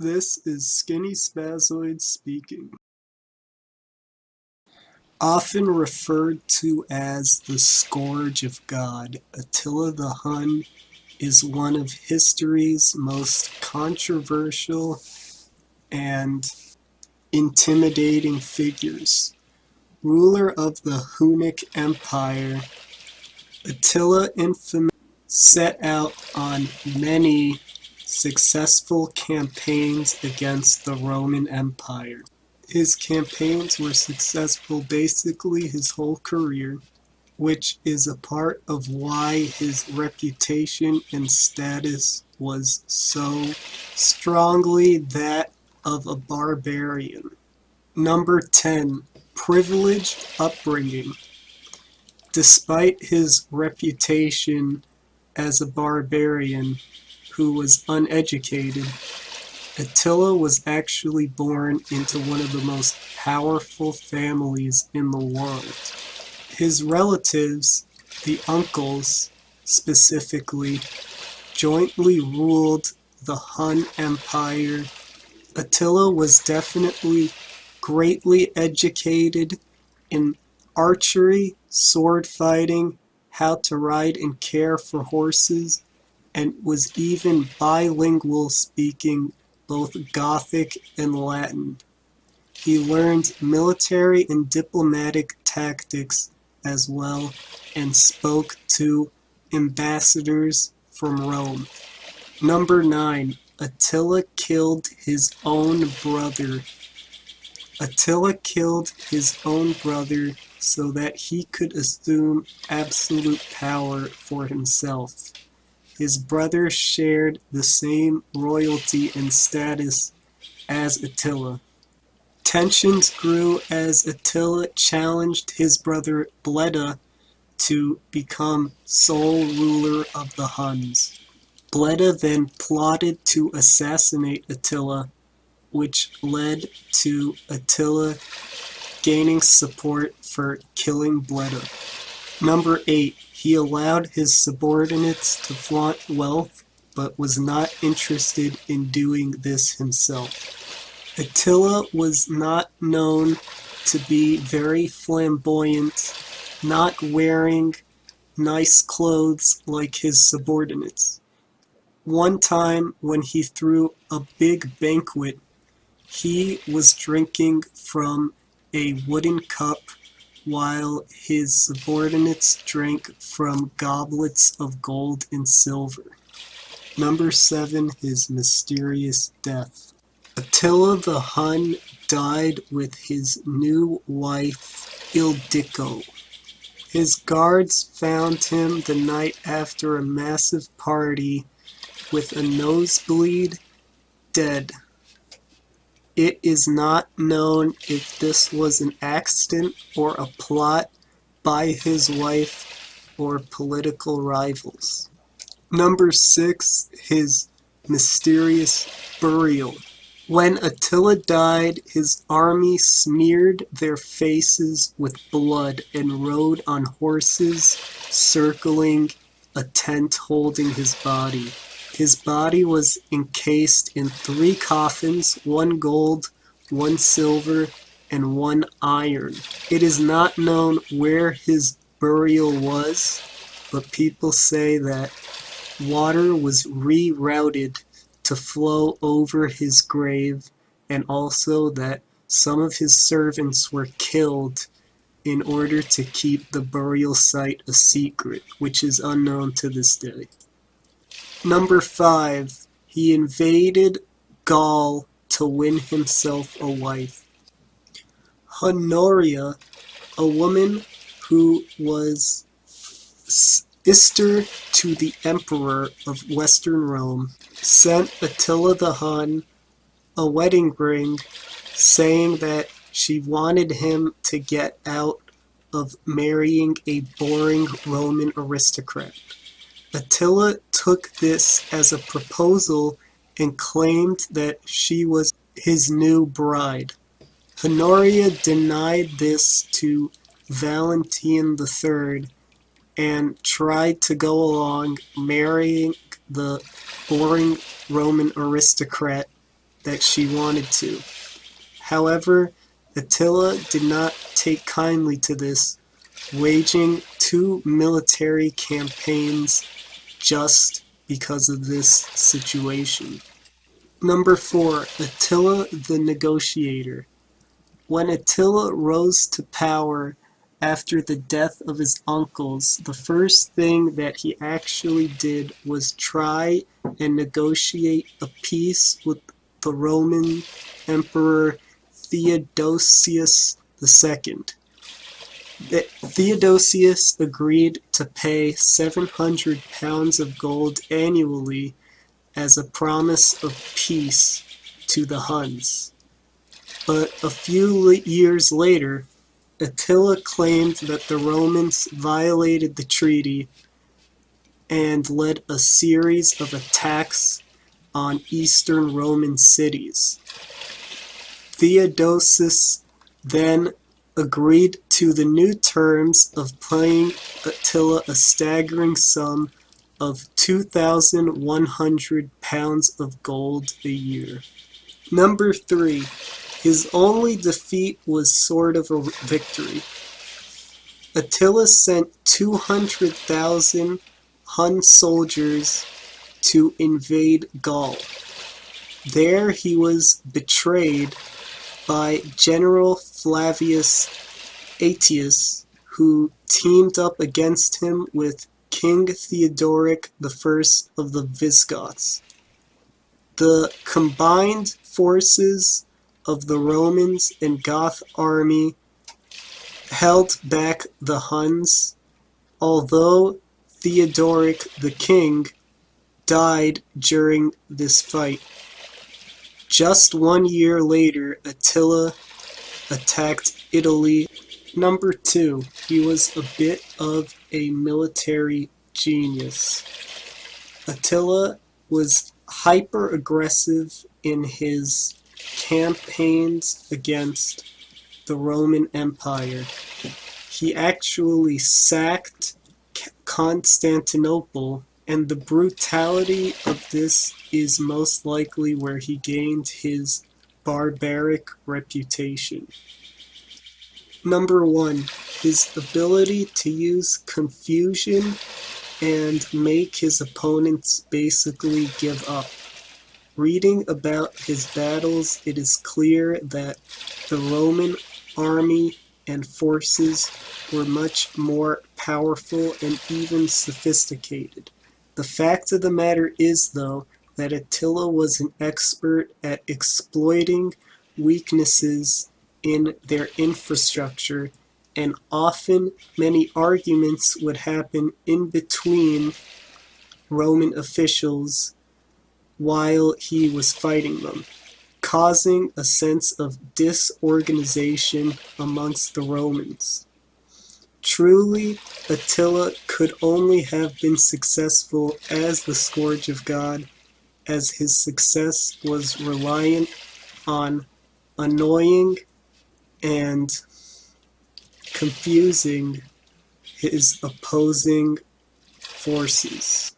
This is Skinny Spazoid speaking. Often referred to as the Scourge of God, Attila the Hun is one of history's most controversial and intimidating figures. Ruler of the Hunnic Empire, Attila infamously set out on many successful campaigns against the Roman Empire. His campaigns were successful basically his whole career, which is a part of why his reputation and status was so strongly that of a barbarian. Number 10. Privileged Upbringing. Despite his reputation as a barbarian who was uneducated, Attila was actually born into one of the most powerful families in the world. His relatives, the uncles specifically, jointly ruled the Hun Empire. Attila was definitely greatly educated in archery, sword fighting, how to ride and care for horses, and was even bilingual, speaking both Gothic and Latin. He learned military and diplomatic tactics as well and spoke to ambassadors from Rome. Number 9. Attila killed his own brother. Attila killed his own brother so that he could assume absolute power for himself. His brother shared the same royalty and status as Attila. Tensions grew as Attila challenged his brother Bleda to become sole ruler of the Huns. Bleda then plotted to assassinate Attila, which led to Attila gaining support for killing Bleda. Number 8. He allowed his subordinates to flaunt wealth, but was not interested in doing this himself. Attila was not known to be very flamboyant, not wearing nice clothes like his subordinates. One time when he threw a big banquet, he was drinking from a wooden cup while his subordinates drank from goblets of gold and silver. Number 7. His mysterious death. Attila the Hun died with his new wife, Ildiko. His guards found him the night after a massive party with a nosebleed, dead. It is not known if this was an accident or a plot by his wife or political rivals. Number 6. His mysterious burial. When Attila died, his army smeared their faces with blood and rode on horses, circling a tent holding his body. His body was encased in 3 coffins, 1 gold, 1 silver, and 1 iron. It is not known where his burial was, but people say that water was rerouted to flow over his grave, and also that some of his servants were killed in order to keep the burial site a secret, which is unknown to this day. Number 5. He invaded Gaul to win himself a wife. Honoria, a woman who was sister to the emperor of Western Rome, sent Attila the Hun a wedding ring saying that she wanted him to get out of marrying a boring Roman aristocrat. Attila took this as a proposal and claimed that she was his new bride. Honoria denied this to Valentine III and tried to go along marrying the boring Roman aristocrat that she wanted to. However, Attila did not take kindly to this, waging 2 military campaigns just because of this situation. Number 4. Attila the Negotiator. When Attila rose to power after the death of his uncles, the first thing that he actually did was try and negotiate a peace with the Roman Emperor Theodosius II. Theodosius agreed to pay 700 pounds of gold annually as a promise of peace to the Huns. But a few years later, Attila claimed that the Romans violated the treaty and led a series of attacks on Eastern Roman cities. Theodosius then agreed to the new terms of paying Attila a staggering sum of 2,100 pounds of gold a year. Number 3. His only defeat was sort of a victory. Attila sent 200,000 Hun soldiers to invade Gaul. There he was betrayed by General Flavius Aetius, who teamed up against him with King Theodoric I of the Visigoths. The combined forces of the Romans and Goth army held back the Huns, although Theodoric the king died during this fight. Just 1 year later, Attila attacked Italy. Number 2, he was a bit of a military genius. Attila was hyper-aggressive in his campaigns against the Roman Empire. He actually sacked Constantinople, and the brutality of this is most likely where he gained his barbaric reputation. Number 1, his ability to use confusion and make his opponents basically give up. Reading about his battles, it is clear that the Roman army and forces were much more powerful and even sophisticated. The fact of the matter is, though, that Attila was an expert at exploiting weaknesses in their infrastructure, and often many arguments would happen in between Roman officials while he was fighting them, causing a sense of disorganization amongst the Romans. Truly, Attila could only have been successful as the Scourge of God, as his success was reliant on annoying and confusing his opposing forces.